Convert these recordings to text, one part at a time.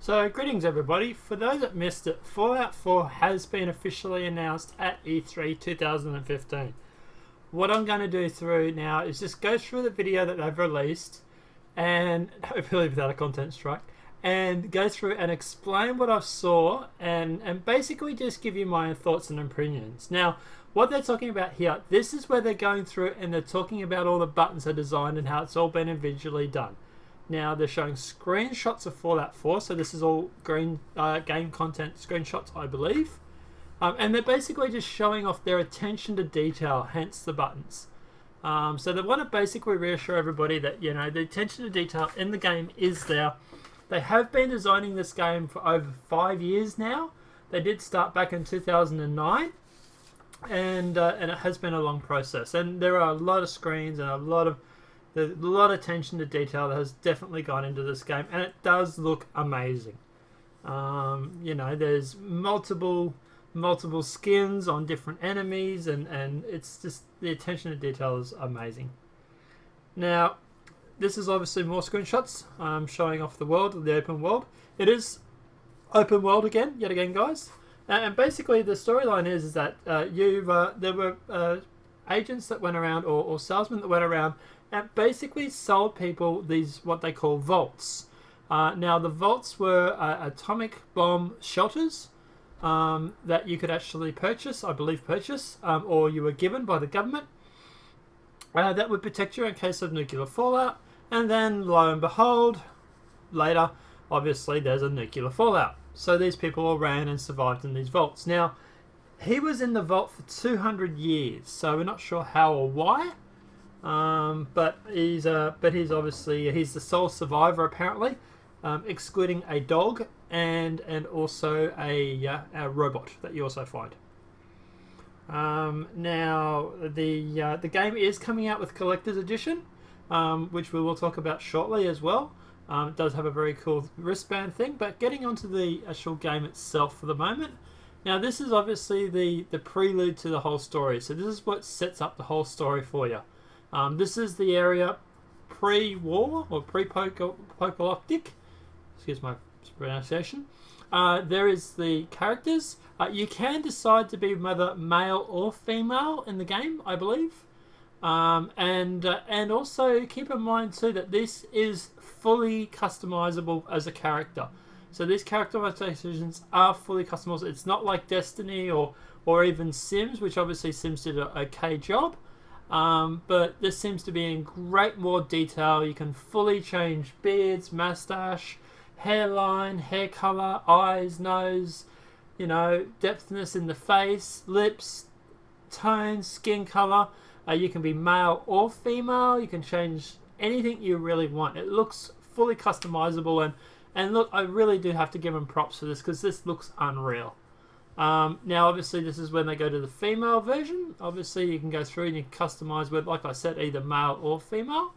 So, greetings everybody. For those that missed it, Fallout 4 has been officially announced at E3 2015. What I'm going to do through now is just go through the video that they've released, and hopefully without a content strike, and go through and explain what I saw and basically just give you my own thoughts and opinions. Now, what they're talking about here, this is where they're going through and they're talking about all the buttons are designed and how it's all been individually done. Now they're showing screenshots of Fallout 4, so this is all game content screenshots, I believe. And they're basically just showing off their attention to detail, hence the buttons. So they want to basically reassure everybody that, you know, the attention to detail in the game is there. They have been designing this game for over 5 years now. They did start back in 2009, and it has been a long process. And there are a lot of screens and a lot of attention to detail that has definitely gone into this game, and it does look amazing. You know, there's multiple skins on different enemies, and it's just, the attention to detail is amazing. Now, this is obviously more screenshots showing off the world, the open world. It is open world yet again, guys. And basically, the storyline is that there were agents that went around, or salesmen that went around, and basically sold people these, what they call vaults. Now, the vaults were atomic bomb shelters that you could actually purchase, I believe or you were given by the government, that would protect you in case of nuclear fallout. And then, lo and behold, later, obviously, there's a nuclear fallout. So these people all ran and survived in these vaults. Now, he was in the vault for 200 years, so we're not sure how or why. But he's obviously, he's the sole survivor apparently, excluding a dog and also a robot that you also find. Now the game is coming out with collector's edition, which we will talk about shortly as well. It does have a very cool wristband thing, but getting onto the actual game itself for the moment. Now, this is obviously the prelude to the whole story, so this is what sets up the whole story for you. This is the area pre-war or pre-apocalyptic. Excuse my pronunciation. There is the characters. You can decide to be whether male or female in the game, I believe. And also keep in mind too that this is fully customizable as a character. So these characterizations are fully customizable. It's not like Destiny or even Sims, which obviously Sims did an okay job. But this seems to be in great more detail. You can fully change beards, mustache, hairline, hair color, eyes, nose, you know, depthness in the face, lips, tone, skin color. You can be male or female. You can change anything you really want. It looks fully customizable, and look, I really do have to give them props for this because this looks unreal. Now, obviously, this is when they go to the female version. Obviously, you can go through and you can customize with, like I said, either male or female.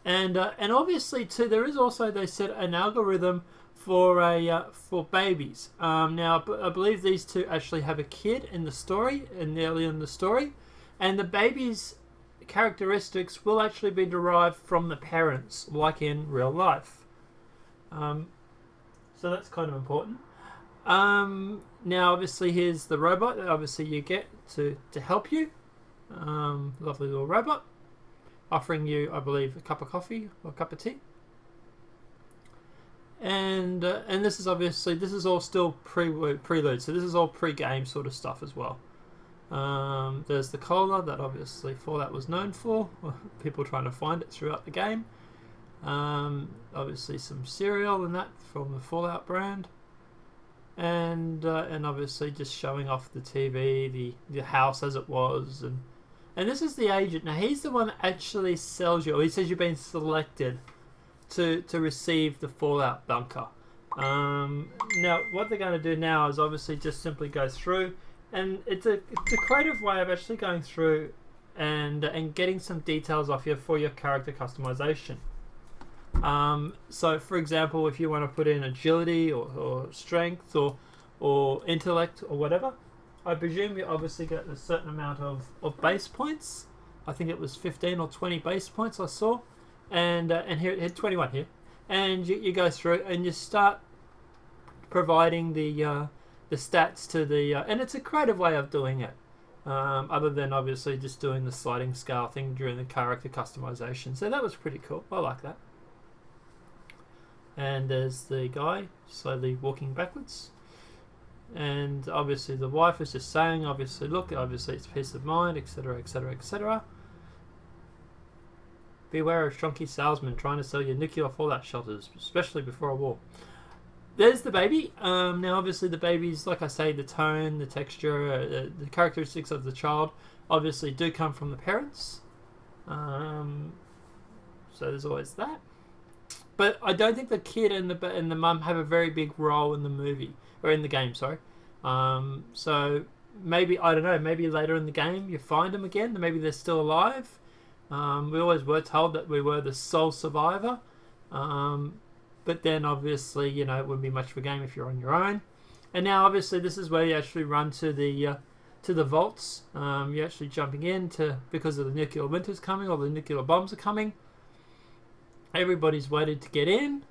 And obviously, too, there is also, they said, an algorithm for babies. Now, I believe these two actually have a kid in the story, early in the story, and the baby's characteristics will actually be derived from the parents, like in real life. So that's kind of important. Now, obviously, here's the robot that obviously you get to help you. Lovely little robot, offering you, I believe, a cup of coffee or a cup of tea. And this is obviously, this is all still prelude, so this is all pre-game sort of stuff as well. There's the cola that obviously Fallout was known for, people trying to find it throughout the game. Obviously some cereal and that from the Fallout brand. And obviously just showing off the TV, the house as it was, and this is the agent. Now he's the one that actually sells you, or he says you've been selected to receive the Fallout bunker. Now what they're going to do now is obviously just simply go through, and it's a creative way of actually going through and getting some details off you for your character customization. So for example, if you want to put in agility or strength or intellect or whatever, I presume you obviously get a certain amount of base points. I think it was 15 or 20 base points I saw, and here it had 21 here. and you go through and you start providing the stats to the and it's a creative way of doing it, other than obviously just doing the sliding scale thing during the character customization. So that was pretty cool. I like that. And there's the guy slowly walking backwards, and obviously the wife is just saying, obviously, look, obviously it's peace of mind, etc, etc, etc. Beware of strunky salesmen trying to sell you nuclear fallout shelters, especially before a war. There's the baby. Now, obviously, the baby's, like I say, the tone, the texture, the characteristics of the child obviously do come from the parents. So there's always that. But I don't think the kid and the mum have a very big role in the movie, or in the game, sorry. So maybe, I don't know, maybe later in the game you find them again, maybe they're still alive. We always were told that we were the sole survivor. But then obviously, you know, it wouldn't be much of a game if you're on your own. And now obviously this is where you actually run to the vaults. You're actually jumping in because of the nuclear winter's coming, or the nuclear bombs are coming. Everybody's waited to get in,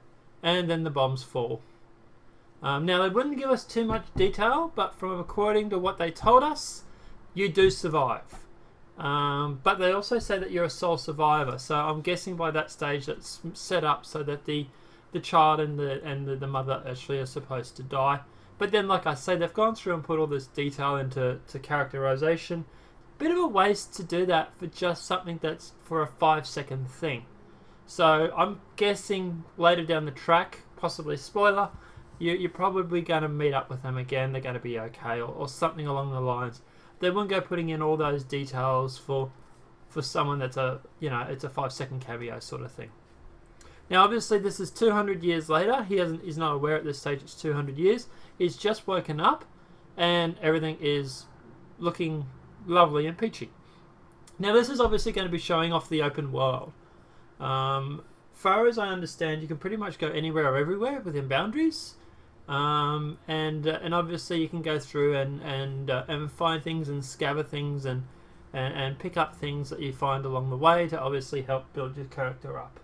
and then the bombs fall. Now they wouldn't give us too much detail, but from according to what they told us, you do survive. But they also say that you're a sole survivor, so I'm guessing by that stage that's set up so that the child and the mother actually are supposed to die. But then, like I say, they've gone through and put all this detail into characterization. Bit of a waste to do that for just something that's for a 5-second thing. So I'm guessing later down the track, possibly spoiler, you're probably going to meet up with them again. They're going to be okay, or something along the lines. They wouldn't go putting in all those details for someone that's it's a 5-second cameo sort of thing. Now, obviously, this is 200 years later. He's not aware at this stage it's 200 years. He's just woken up, and everything is looking lovely and peachy. Now, this is obviously going to be showing off the open world. Far as I understand, you can pretty much go anywhere or everywhere within boundaries. And obviously, you can go through and find things and scatter things and pick up things that you find along the way to obviously help build your character up.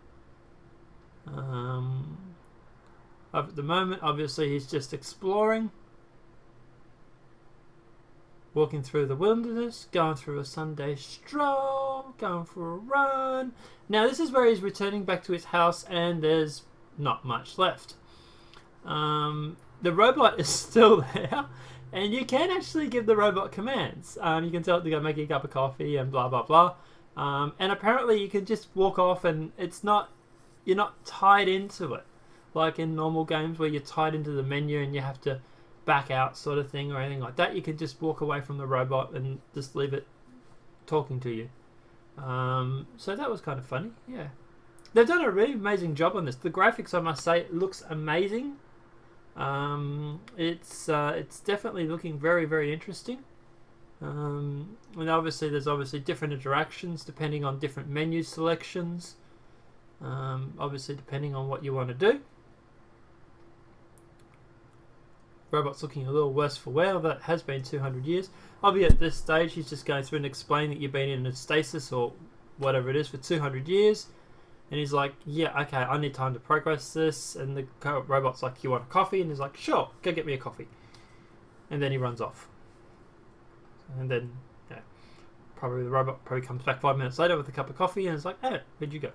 At the moment, obviously, he's just exploring, walking through the wilderness, going through a Sunday stroll, going for a run. Now, this is where he's returning back to his house, and there's not much left. The robot is still there, and you can actually give the robot commands. You can tell it to go make you a cup of coffee and blah blah blah. And apparently, you can just walk off, and you're not tied into it, like in normal games where you're tied into the menu and you have to back out sort of thing or anything like that. You can just walk away from the robot and just leave it talking to you. So that was kind of funny. Yeah, they've done a really amazing job on this. The graphics, I must say, looks amazing. It's definitely looking very, very interesting. And obviously there's different interactions depending on different menu selections. Obviously depending on what you want to do. Robot's looking a little worse for wear. That has been 200 years. Obviously at this stage he's just going through and explaining that you've been in a stasis or whatever it is for 200 years. And he's like, yeah, okay, I need time to progress this. And the robot's like, you want a coffee? And he's like, sure, go get me a coffee. And then he runs off. And then, yeah, probably the robot comes back 5 minutes later with a cup of coffee and it's like, oh, where'd you go?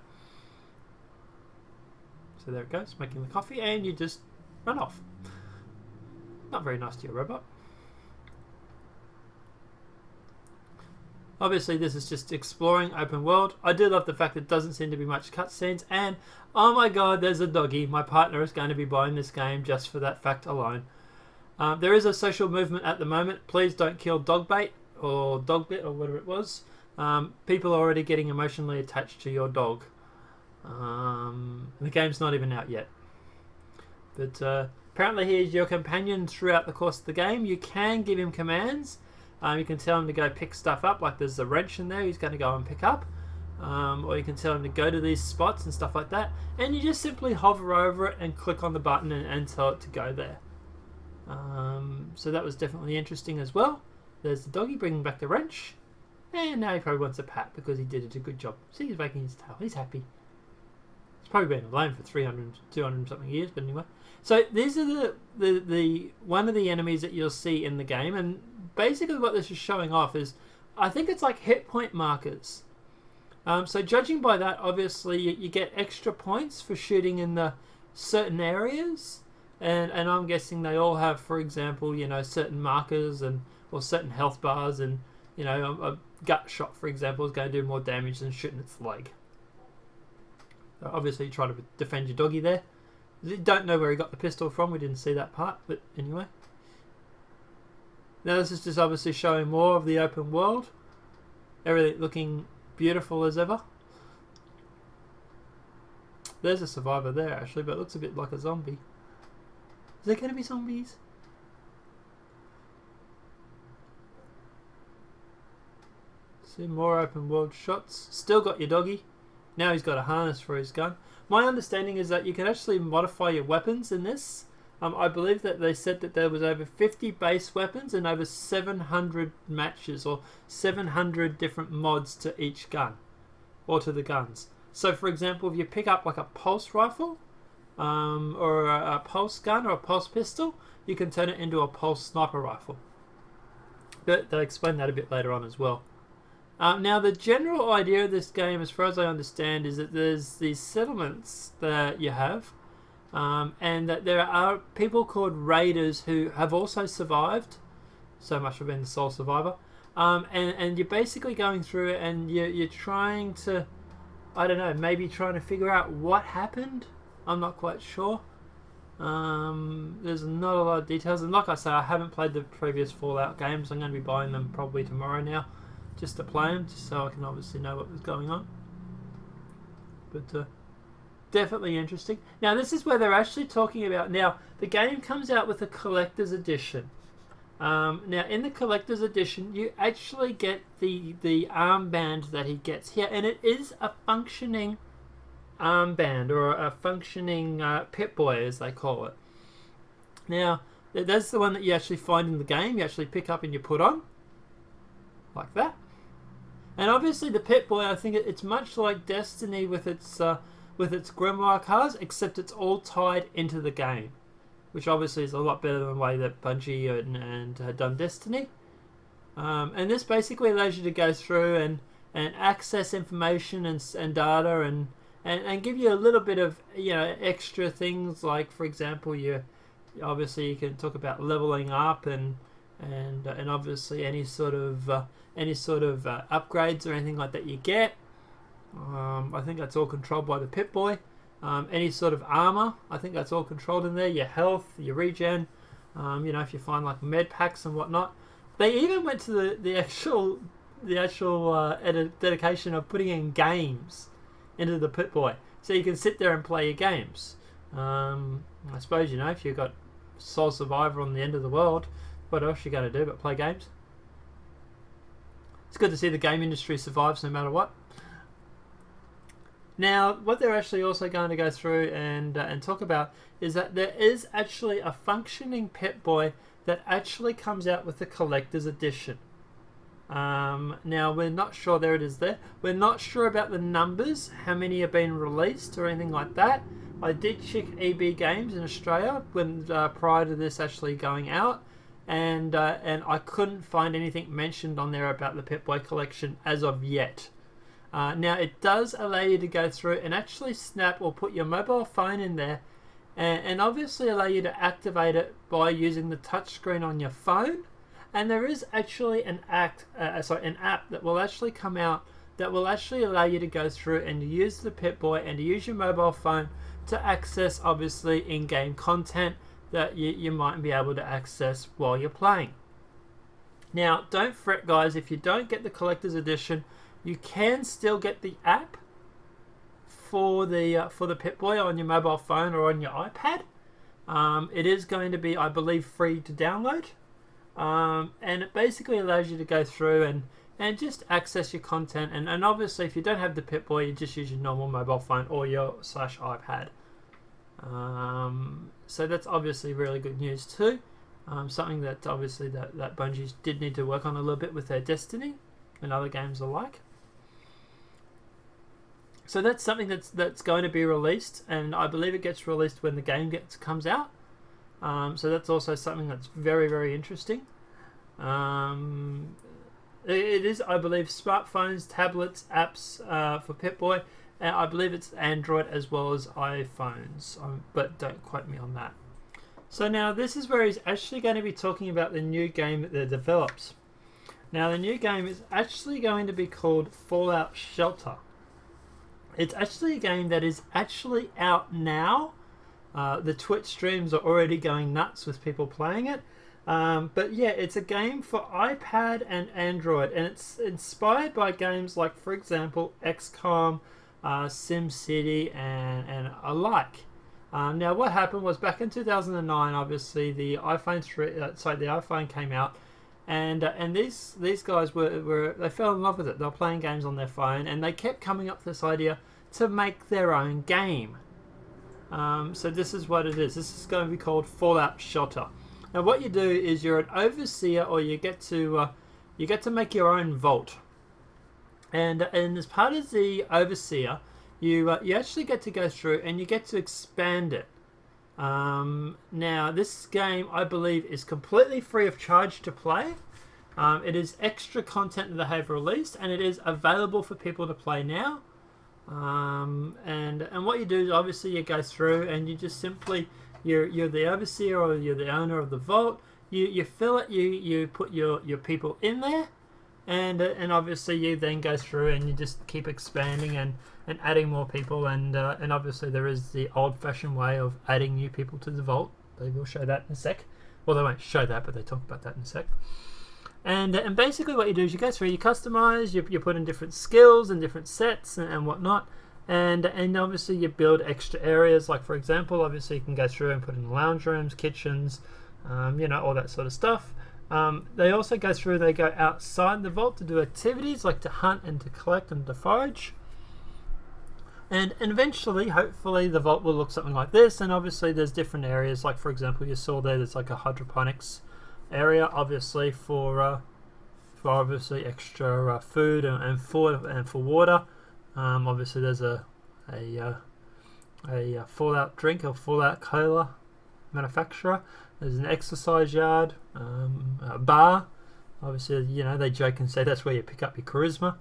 So there it goes, making the coffee, and you just run off. Not very nice to your robot. Obviously, this is just exploring open world. I do love the fact that it doesn't seem to be much cutscenes, and oh my god, there's a doggy. My partner is going to be buying this game just for that fact alone. There is a social movement at the moment. Please don't kill dogbait or dogbit or whatever it was. People are already getting emotionally attached to your dog. The game's not even out yet. But apparently he is your companion throughout the course of the game. You can give him commands. You can tell him to go pick stuff up, like there's a wrench in there he's going to go and pick up. Or you can tell him to go to these spots and stuff like that. And you just simply hover over it and click on the button and tell it to go there. So that was definitely interesting as well. There's the doggy bringing back the wrench. And now he probably wants a pat because he did a good job. See, he's wagging his tail. He's happy. He's probably been alone for 300, 200 something years, but anyway. So these are the one of the enemies that you'll see in the game, and basically what this is showing off is, I think it's like hit point markers. So judging by that, obviously you get extra points for shooting in the certain areas, and I'm guessing they all have, for example, certain markers or certain health bars, and a gut shot, for example, is going to do more damage than shooting its leg. So obviously you try to defend your doggy there. Don't know where he got the pistol from, we didn't see that part, but anyway. Now this is just obviously showing more of the open world. Everything looking beautiful as ever. There's a survivor there actually, but it looks a bit like a zombie. Is there going to be zombies? See more open world shots. Still got your doggy. Now he's got a harness for his gun. My understanding is that you can actually modify your weapons in this. I believe that they said that there was over 50 base weapons and over 700 matches or 700 different mods to each gun or to the guns. So for example, if you pick up like a pulse rifle or a pulse gun or a pulse pistol, you can turn it into a pulse sniper rifle. But they'll explain that a bit later on as well. Now the general idea of this game, as far as I understand, is that there's these settlements that you have, and that there are people called raiders who have also survived. So much for being the sole survivor. And you're basically going through it, and you're trying to, I don't know, maybe trying to figure out what happened. I'm not quite sure. There's not a lot of details, and like I say, I haven't played the previous Fallout games. I'm going to be buying them probably tomorrow now, just to play them, just so I can obviously know what was going on. But definitely interesting. Now this is where they're actually talking about, now the game comes out with a collector's edition. Now in the collector's edition you actually get the armband that he gets here, and it is a functioning armband, or a functioning Pip-Boy as they call it. Now that's the one that you actually find in the game, you actually pick up and you put on like that. And obviously the Pip-Boy, I think it's much like Destiny with its Grimoire cards, except it's all tied into the game, which obviously is a lot better than the way that Bungie and had done Destiny. And this basically allows you to go through and access information and data and give you a little bit of extra things, like for example you can talk about leveling up and obviously any sort of upgrades or anything like that you get. I think that's all controlled by the Pip-Boy. Any sort of armor, I think that's all controlled in there. Your health, your regen, if you find like med packs and whatnot. They even went to the actual dedication of putting in games into the Pip-Boy, so you can sit there and play your games. I suppose if you've got sole survivor on the end of the world, what else you going to do but play games? It's good to see the game industry survives no matter what. Now, what they're actually also going to go through and talk about is that there is actually a functioning Pip-Boy that actually comes out with the collector's edition. Now, we're not sure, there it is there. We're not sure about the numbers, how many have been released or anything like that. I did check EB Games in Australia when prior to this actually going out, and I couldn't find anything mentioned on there about the Pip-Boy collection as of yet. Now it does allow you to go through and actually snap or put your mobile phone in there, and obviously allow you to activate it by using the touchscreen on your phone. And there is actually an app that will actually come out that will actually allow you to go through and use the Pip-Boy and to use your mobile phone to access obviously in-game content that you might be able to access while you're playing. Now don't fret guys, if you don't get the collector's edition, you can still get the app for the Pip-Boy on your mobile phone or on your iPad. It is going to be, I believe, free to download, and it basically allows you to go through and just access your content. And obviously, if you don't have the Pip-Boy, you just use your normal mobile phone or your /iPad. So that's obviously really good news too. Something that obviously that Bungie did need to work on a little bit with their Destiny and other games alike. So that's something that's going to be released, and I believe it gets released when the game comes out. So that's also something that's very, very interesting. It is, I believe, smartphones, tablets, apps for Pip-Boy, and I believe it's Android as well as iPhones, but don't quote me on that. So now this is where he's actually going to be talking about the new game that they developed. Now the new game is actually going to be called Fallout Shelter. It's actually a game that is actually out now. The Twitch streams are already going nuts with people playing it. But yeah, it's a game for iPad and Android, and it's inspired by games like, for example, XCOM, SimCity, and alike. Now, what happened was back in 2009, obviously the iPhone came out, and these guys they fell in love with it. They were playing games on their phone, and they kept coming up with this idea to make their own game. So this is what it is. This is going to be called Fallout Shelter. Now, what you do is you're an overseer, or you get to make your own vault, and as part of the overseer, you actually get to go through and you get to expand it. Now, this game, I believe, is completely free of charge to play. It is extra content that they have released, and it is available for people to play now. And what you do is obviously you go through and you just simply you're the overseer, or you're the owner of the vault. You fill it. You put your people in there, and obviously you then go through and you just keep expanding and adding more people, and obviously there is the old-fashioned way of adding new people to the vault. They will show that in a sec. Well, they won't show that, but they talk about that in a sec. And basically what you do is you go through, you customize, you put in different skills and different sets and whatnot, and obviously you build extra areas. Like, for example, obviously you can go through and put in lounge rooms, kitchens, all that sort of stuff. They also go through, they go outside the vault to do activities like to hunt and to collect and to forage. And eventually, hopefully, the vault will look something like this. And obviously there's different areas, like, for example, you saw there's like a hydroponics area, obviously for obviously extra food and for water. Obviously there's a Fallout drink or Fallout cola manufacturer. There's an exercise yard, a bar. Obviously, they joke and say that's where you pick up your charisma.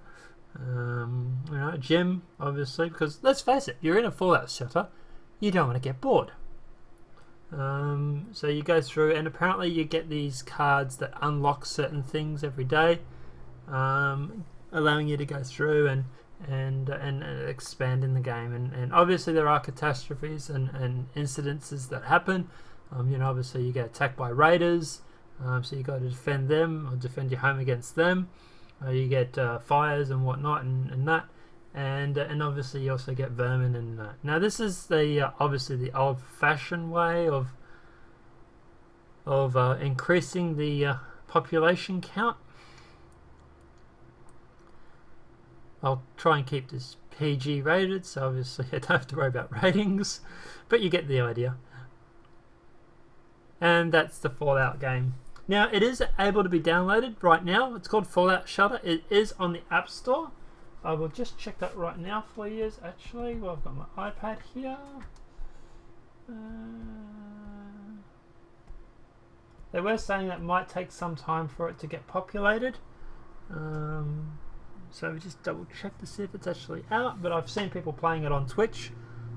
A gym, obviously, because let's face it, you're in a Fallout shelter, you don't want to get bored. So you go through, and apparently you get these cards that unlock certain things every day, allowing you to go through and expand in the game. And obviously there are catastrophes and incidences that happen. Obviously you get attacked by raiders, so you got to defend them or defend your home against them. You get fires and whatnot and that. And obviously you also get vermin and now this is the obviously the old-fashioned way of increasing the population count. I'll try and keep this PG rated, so obviously I don't have to worry about ratings, but you get the idea. And that's the Fallout game. Now it is able to be downloaded right now. It's called Fallout Shelter. It is on the App Store. I will just check that right now for you, actually. Well, I've got my iPad here. They were saying that might take some time for it to get populated. So we just double check to see if it's actually out. But I've seen people playing it on Twitch.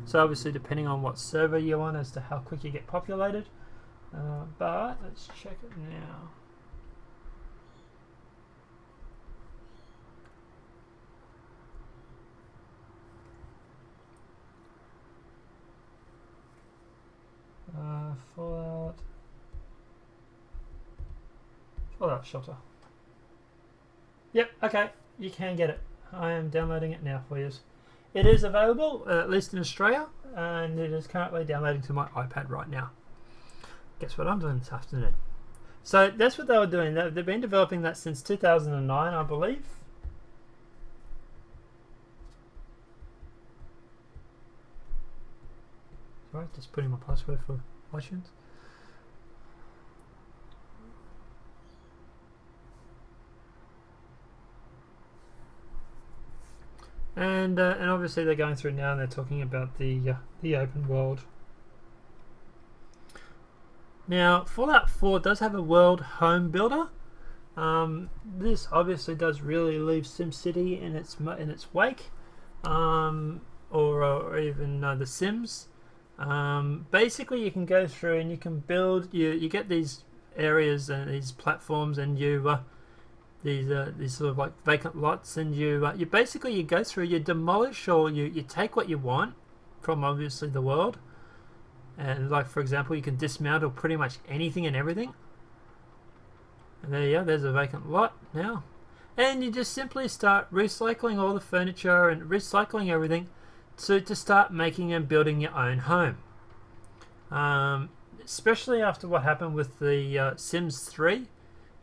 So obviously depending on what server you're on as to how quick you get populated. But let's check it now. Fallout Shelter. Yep, okay, you can get it. I am downloading it now for you. It is available, at least in Australia, and it is currently downloading to my iPad right now. Guess what I'm doing this afternoon? So that's what they were doing. They've been developing that since 2009, I believe. Sorry, just putting my password for iTunes. And obviously they're going through now and they're talking about the open world. Now, Fallout 4 does have a world home builder. This obviously does really leave SimCity in its wake, or even The Sims. Basically, you can go through and you can build. You get these areas and these platforms, and these sort of like vacant lots, and you basically you go through, you demolish, or you take what you want from obviously the world. And like, for example, you can dismantle pretty much anything and everything. And there you go, there's a vacant lot now. And you just simply start recycling all the furniture and recycling everything to start making and building your own home. Especially after what happened with the Sims 3.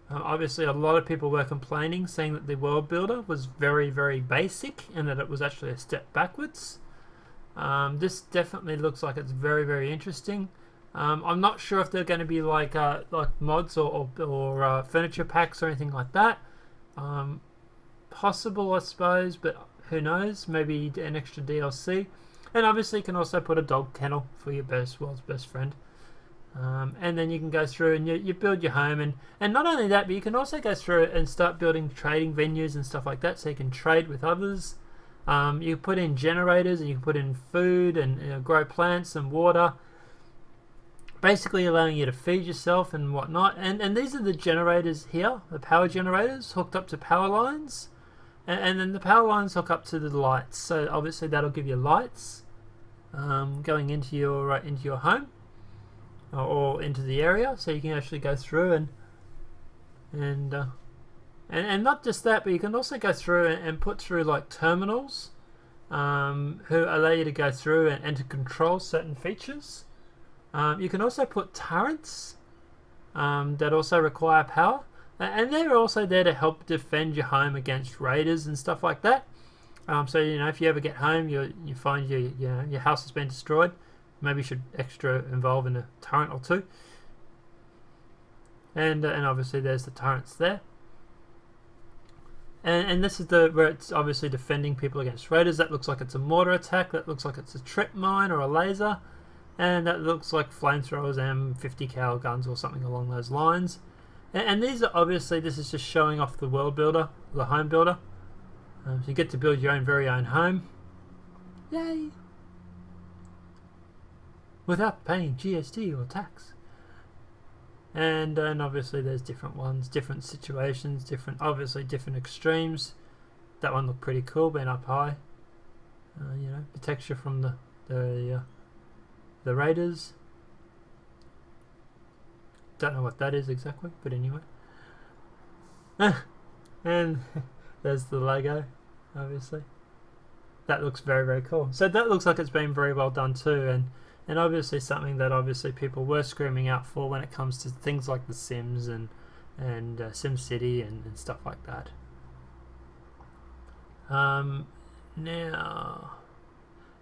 Obviously, a lot of people were complaining, saying that the world builder was very, very basic and that it was actually a step backwards. This definitely looks like it's very, very interesting. I'm not sure if they're going to be like mods or furniture packs or anything like that. Possible, I suppose, but who knows? Maybe an extra DLC. And obviously, you can also put a dog kennel for your world's best friend. And then you can go through and you build your home, and not only that, but you can also go through and start building trading venues and stuff like that, so you can trade with others. You put in generators, and you can put in food and grow plants and water, basically allowing you to feed yourself and whatnot. And these are the generators here, the power generators hooked up to power lines, and then the power lines hook up to the lights. So obviously that'll give you lights going into your home or into the area, so you can actually go through and not just that, but you can also go through and put through like terminals who allow you to go through and to control certain features. You can also put turrets that also require power, and they're also there to help defend your home against raiders and stuff like that. So if you ever get home, you find your house has been destroyed, maybe you should extra involve in a turret or two. And obviously there's the turrets there. And this is where it's obviously defending people against raiders. That looks like it's a mortar attack. That looks like it's a trip mine or a laser. And that looks like flamethrowers and 50 cal guns or something along those lines. And these are obviously, this is just showing off the world builder, the home builder. So you get to build your very own home. Yay! Without paying GST or tax. And obviously there's different ones, different situations, obviously different extremes. That one looked pretty cool, being up high. Protects you from the raiders. Don't know what that is exactly, but anyway. And there's the logo, obviously. That looks very, very cool. So that looks like it's been very well done too, and obviously something that obviously people were screaming out for when it comes to things like The Sims and SimCity and stuff like that. Now,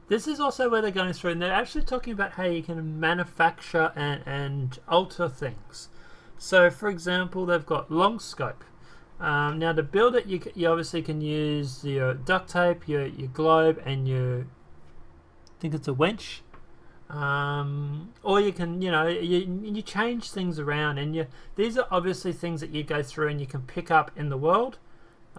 this is also where they're going through, and they're actually talking about how you can manufacture and alter things. So, for example, they've got long scope. Now, to build it, you obviously can use your duct tape, your globe, and I think it's a winch. Or you can, you change things around, and these are obviously things that you go through and you can pick up in the world.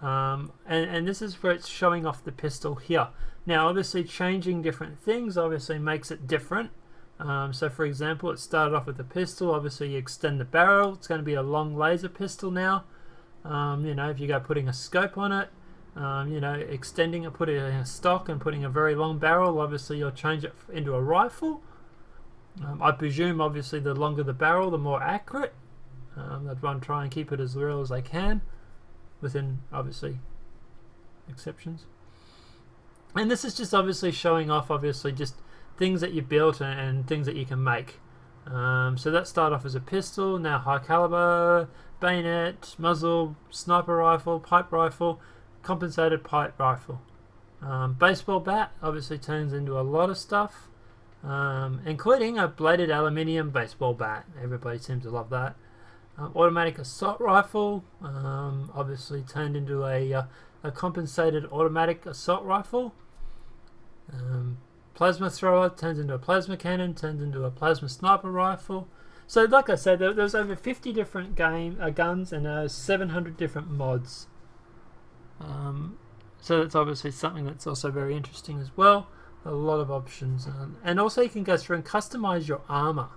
And this is where it's showing off the pistol here. Now, obviously, changing different things obviously makes it different. So, for example, it started off with a pistol. Obviously, you extend the barrel. It's going to be a long laser pistol now. If you go putting a scope on it, extending it, putting a stock and putting a very long barrel, obviously you'll change it into a rifle. I presume obviously the longer the barrel, the more accurate. They'd want to try and keep it as real as they can, within obviously exceptions. And this is just obviously showing off obviously just things that you built and things that you can make. So that started off as a pistol, now high caliber, bayonet, muzzle, sniper rifle, pipe rifle, compensated pipe rifle. Baseball bat obviously turns into a lot of stuff, including a bladed aluminium baseball bat. Everybody seems to love that. Automatic assault rifle, obviously turned into a a compensated automatic assault rifle. Plasma thrower turns into a plasma cannon, turns into a plasma sniper rifle. So like I said, there's over 50 different guns and 700 different mods. So that's obviously something that's also very interesting as well. A lot of options. And also you can go through and customize your armor.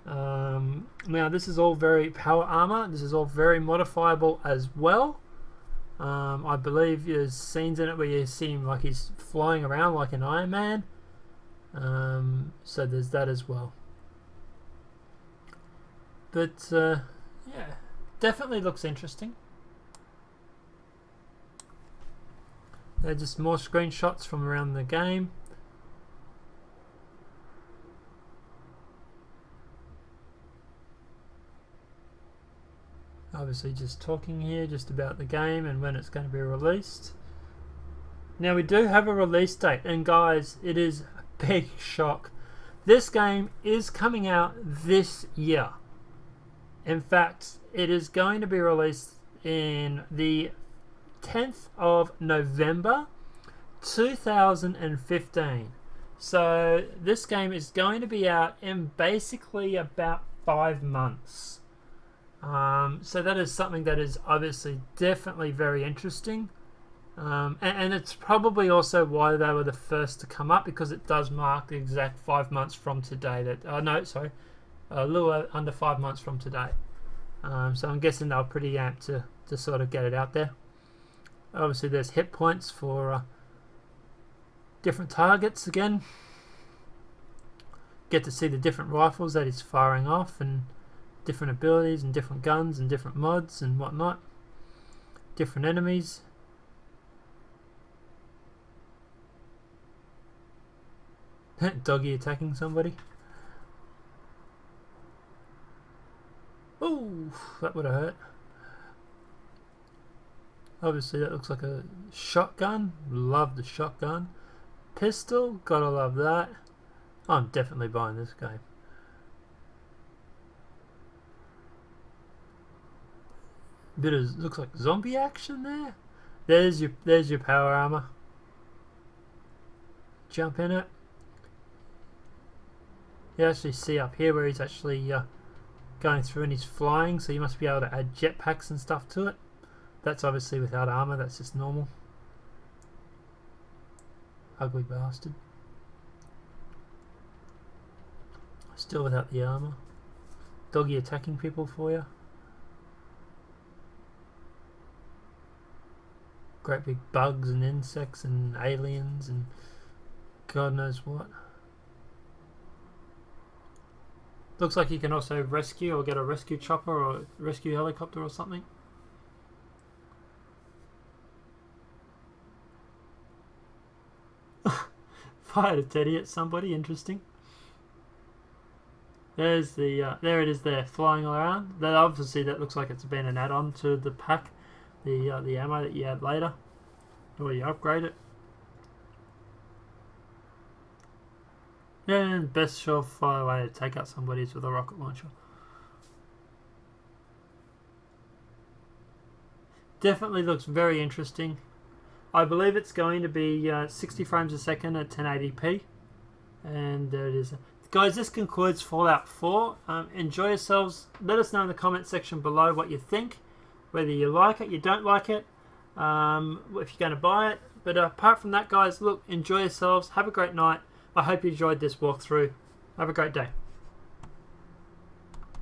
Now this is all very power armor. This is all very modifiable as well. I believe there's scenes in it where you see him like he's flying around like an Iron Man. So there's that as well. But yeah, definitely looks interesting. They're just more screenshots from around the game. Obviously just talking here just about the game and when it's going to be released. Now we do have a release date, and guys, it is a big shock. This game is coming out this year. In fact, it is going to be released in the 10th of November 2015. So this game is going to be out in basically about 5 months. So that is something that is obviously definitely very interesting. And it's probably also why they were the first to come up, because it does mark the exact 5 months from today. A little under 5 months from today. So I'm guessing they were pretty amped to sort of get it out there. Obviously there's hit points for different targets again. Get to see the different rifles that he's firing off, and different abilities and different guns and different mods and whatnot. Different enemies. Doggy attacking somebody. Oh, that would have hurt. Obviously that looks like a shotgun. Love the shotgun. Pistol, gotta love that. I'm definitely buying this game. Bit of, looks like zombie action there. There's your power armor. Jump in it. You actually see up here where he's actually going through and he's flying, so you must be able to add jetpacks and stuff to it. That's obviously without armor, that's just normal. Ugly bastard. Still without the armor. Doggy attacking people for you. Great big bugs and insects and aliens and God knows what. Looks like you can also rescue or get a rescue chopper or rescue helicopter or something. Fired a teddy at somebody, interesting. There's the there it is there, flying around. That obviously that looks like it's been an add-on to the pack, the ammo that you add later, or you upgrade it. And best surefire way to take out somebody is with a rocket launcher. Definitely looks very interesting. I believe it's going to be 60 frames a second at 1080p. And there it is. Guys, this concludes Fallout 4. Enjoy yourselves. Let us know in the comment section below what you think. Whether you like it, you don't like it. If you're going to buy it. But apart from that, guys, look, enjoy yourselves. Have a great night. I hope you enjoyed this walkthrough. Have a great day.